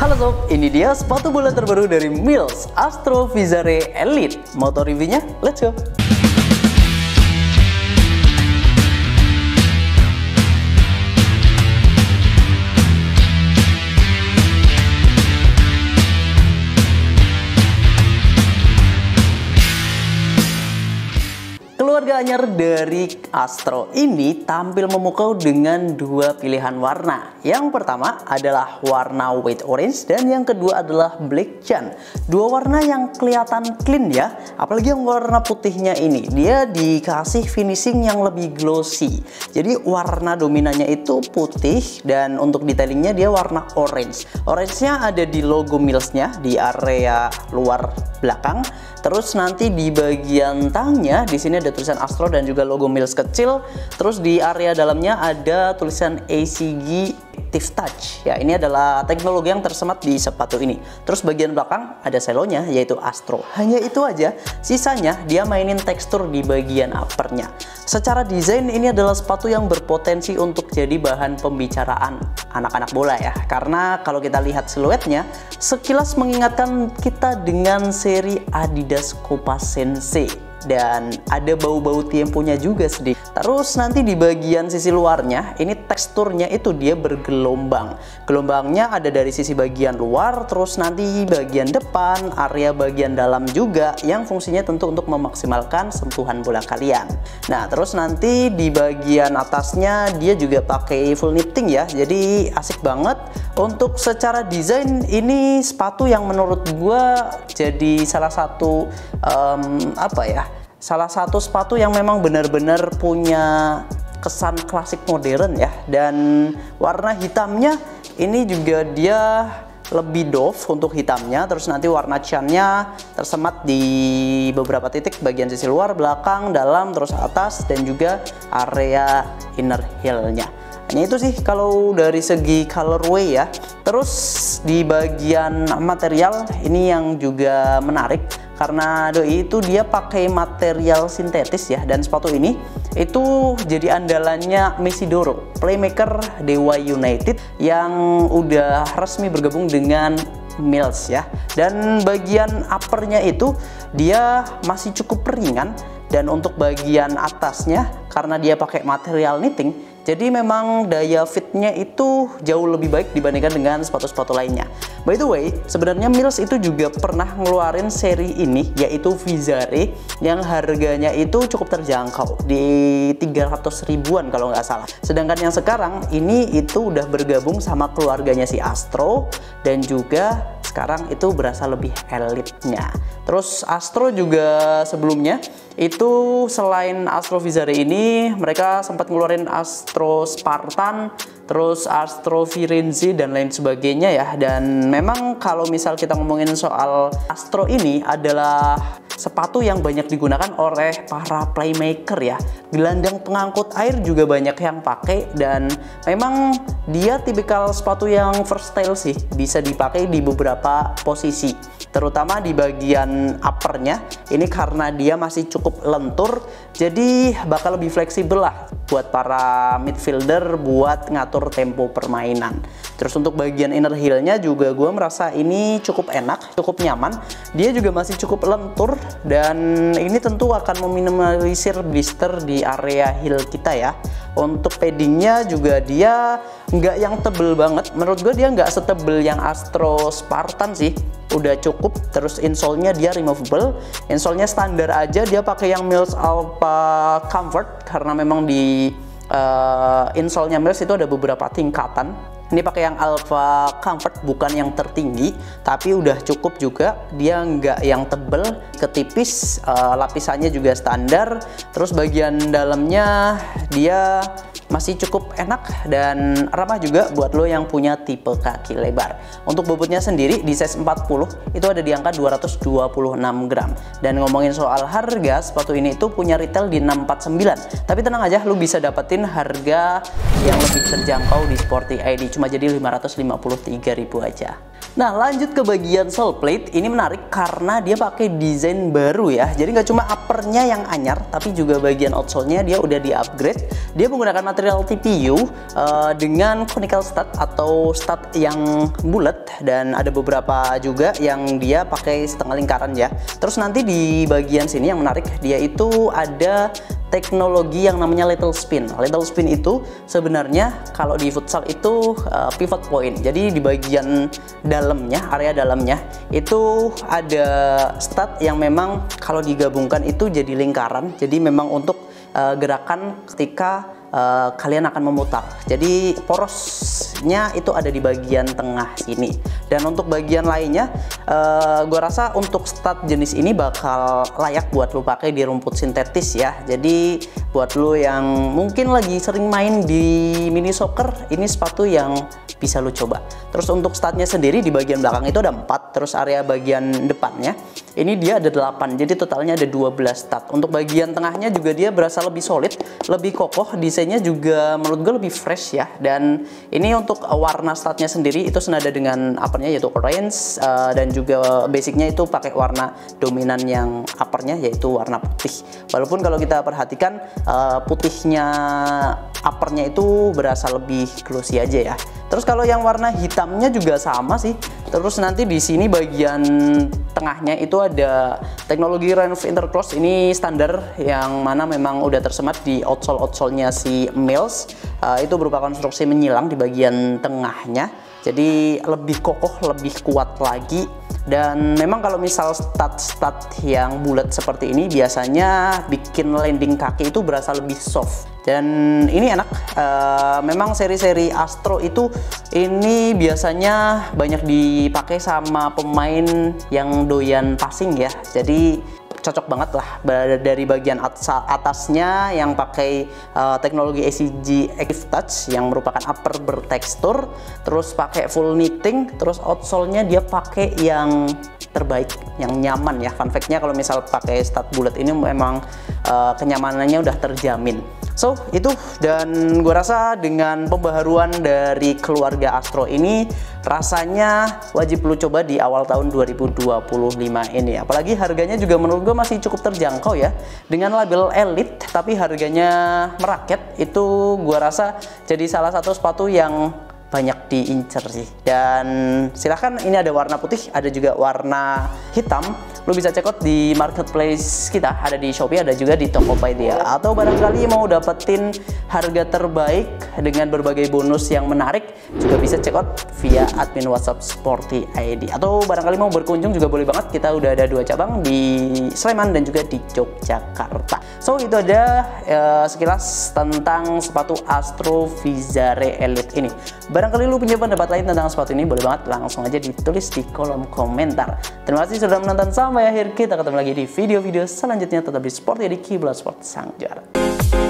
Halo sob, ini dia sepatu bola terbaru dari Mills, Astro Vizare Elite. Mau tahu reviewnya? Let's go! Keluarga anyar dari Astro ini tampil memukau dengan dua pilihan warna. Yang pertama adalah warna white orange dan yang kedua adalah black chan. Dua warna yang kelihatan clean ya, apalagi yang warna putihnya ini. Dia dikasih finishing yang lebih glossy. Jadi warna dominannya itu putih dan untuk detailingnya dia warna orange. Orange-nya ada di logo Mills-nya di area luar belakang. Terus nanti di bagian tangnya di sini ada tulisan Astro dan juga logo Mills kecil. Terus di area dalamnya ada tulisan ACG Active Touch. Ya, ini adalah teknologi yang tersemat di sepatu ini. Terus bagian belakang ada selonya yaitu Astro. Hanya itu aja. Sisanya dia mainin tekstur di bagian uppernya. Secara desain ini adalah sepatu yang berpotensi untuk jadi bahan pembicaraan anak-anak bola ya. Karena kalau kita lihat siluetnya sekilas mengingatkan kita dengan seri Adidas Copa Sensei. Dan ada bau-bau temponya juga sedikit. Terus nanti di bagian sisi luarnya ini teksturnya itu dia bergelombang. Gelombangnya ada dari sisi bagian luar, terus nanti bagian depan, area bagian dalam juga yang fungsinya tentu untuk memaksimalkan sentuhan bola kalian. Nah, terus nanti di bagian atasnya dia juga pakai full knitting ya. Jadi asik banget. Untuk secara desain ini sepatu yang menurut gua jadi salah satu salah satu sepatu yang memang benar-benar punya kesan klasik modern ya. Dan warna hitamnya ini juga dia lebih doff untuk hitamnya. Terus nanti warna channya tersemat di beberapa titik bagian sisi luar, belakang, dalam, terus atas dan juga area inner heel-nya. Hanya itu sih kalau dari segi colorway ya. Terus di bagian material ini yang juga menarik karena doi itu dia pakai material sintetis ya, dan sepatu ini itu jadi andalannya Mesidoro, playmaker Dewa United yang udah resmi bergabung dengan Mills ya. Dan bagian uppernya itu dia masih cukup ringan, dan untuk bagian atasnya karena dia pakai material knitting, jadi memang daya fitnya itu jauh lebih baik dibandingkan dengan sepatu-sepatu lainnya. By the way, sebenarnya Mills itu juga pernah ngeluarin seri ini yaitu Vizare yang harganya itu cukup terjangkau di 300 ribuan kalau nggak salah. Sedangkan yang sekarang ini itu udah bergabung sama keluarganya si Astro dan juga sekarang itu berasa lebih elitnya. Terus Astro juga sebelumnya itu selain Astro Vizare ini mereka sempat ngeluarin Astro Spartan, terus Astro Firenze dan lain sebagainya ya. Dan memang kalau misal kita ngomongin soal Astro ini adalah sepatu yang banyak digunakan oleh para playmaker ya. Gelandang pengangkut air juga banyak yang pakai, dan memang dia tipikal sepatu yang versatile sih, bisa dipakai di beberapa posisi, terutama di bagian uppernya ini karena dia masih cukup lentur, jadi bakal lebih fleksibel lah buat para midfielder buat ngatur tempo permainan. Terus untuk bagian inner heel-nya juga gue merasa ini cukup enak, cukup nyaman. Dia juga masih cukup lentur dan ini tentu akan meminimalisir blister di area heel kita ya. Untuk paddingnya juga dia nggak yang tebel banget. Menurut gue dia nggak setebel yang Astro Spartan sih. Udah cukup. Terus insole-nya dia removable. Insole-nya standar aja, dia pakai yang Mills Alpha Comfort karena memang di insole-nya Mills itu ada beberapa tingkatan. Ini pakai yang Alpha Comfort, bukan yang tertinggi, tapi udah cukup juga. Dia nggak yang tebel, ketipis, lapisannya juga standar. Terus bagian dalamnya dia masih cukup enak dan ramah juga buat lo yang punya tipe kaki lebar. Untuk bobotnya sendiri di size 40 itu ada di angka 226 gram. Dan ngomongin soal harga, sepatu ini itu punya retail di 649. Tapi tenang aja, lo bisa dapetin harga yang lebih terjangkau di Sporty ID, cuma jadi 553.000 aja. Nah, lanjut ke bagian sole plate. Ini menarik karena dia pakai desain baru ya. Jadi nggak cuma uppernya yang anyar, tapi juga bagian outsole-nya dia udah di-upgrade. Dia menggunakan material TPU dengan conical stud atau stud yang bulat, dan ada beberapa juga yang dia pakai setengah lingkaran ya. Terus nanti di bagian sini yang menarik, dia itu ada teknologi yang namanya little spin. Little spin itu sebenarnya kalau di futsal itu pivot point. Jadi di bagian dalamnya, area dalamnya itu ada stud yang memang kalau digabungkan itu jadi lingkaran. Jadi memang untuk gerakan ketika kalian akan memutar. Jadi porosnya itu ada di bagian tengah sini. Dan untuk bagian lainnya, gue rasa untuk stud jenis ini bakal layak buat lo pakai di rumput sintetis ya. Jadi buat lo yang mungkin lagi sering main di mini soccer, ini sepatu yang bisa lo coba. Terus untuk studnya sendiri di bagian belakang itu ada 4, terus area bagian depannya ini dia ada 8, jadi totalnya ada 12 stud. Untuk bagian tengahnya juga dia berasa lebih solid, lebih kokoh, desainnya juga menurut gue lebih fresh ya. Dan ini untuk warna studnya sendiri itu senada dengan uppernya yaitu orange, dan juga basicnya itu pakai warna dominan yang uppernya yaitu warna putih. Walaupun kalau kita perhatikan putihnya uppernya itu berasa lebih glossy aja ya. Terus kalau yang warna hitamnya juga sama sih. Terus nanti di sini bagian tengahnya itu ada teknologi Reinforced Intercross. Ini standar yang mana memang udah tersemat di outsole-nya si Mills. Itu berupa konstruksi menyilang di bagian tengahnya. Jadi lebih kokoh, lebih kuat lagi. Dan memang kalau misal stud yang bulat seperti ini biasanya bikin landing kaki itu berasa lebih soft. Dan ini enak, memang seri-seri Astro itu ini biasanya banyak dipakai sama pemain yang doyan passing ya. Jadi cocok banget lah dari bagian atasnya yang pakai teknologi ACG Active Touch yang merupakan upper bertekstur, terus pakai full knitting, terus outsole-nya dia pakai yang terbaik, yang nyaman ya. Fun fact-nya kalau misal pakai stud bulat ini memang kenyamanannya udah terjamin. So itu, dan gue rasa dengan pembaharuan dari keluarga Astro ini rasanya wajib lu coba di awal tahun 2025 ini. Apalagi harganya juga menurut gue masih cukup terjangkau ya. Dengan label elite tapi harganya merakyat, itu gue rasa jadi salah satu sepatu yang banyak diincer sih. Dan silahkan, ini ada warna putih, ada juga warna hitam. Lo bisa check out di marketplace kita, ada di Shopee, ada juga di Tokopedia. Atau barangkali mau dapetin harga terbaik dengan berbagai bonus yang menarik, juga bisa check out via admin WhatsApp Sporty ID. Atau barangkali mau berkunjung juga boleh banget, kita udah ada 2 cabang di Sleman dan juga di Yogyakarta. So itu ada sekilas tentang sepatu Astro Vizare Elite ini. Barangkali lu punya pendapat lain tentang sepatu ini, boleh banget langsung aja ditulis di kolom komentar. Terima kasih sudah menonton sampai akhir. Kita ketemu lagi di video-video selanjutnya. Tetap di Sporty di Kiblat Sport Sang Juara.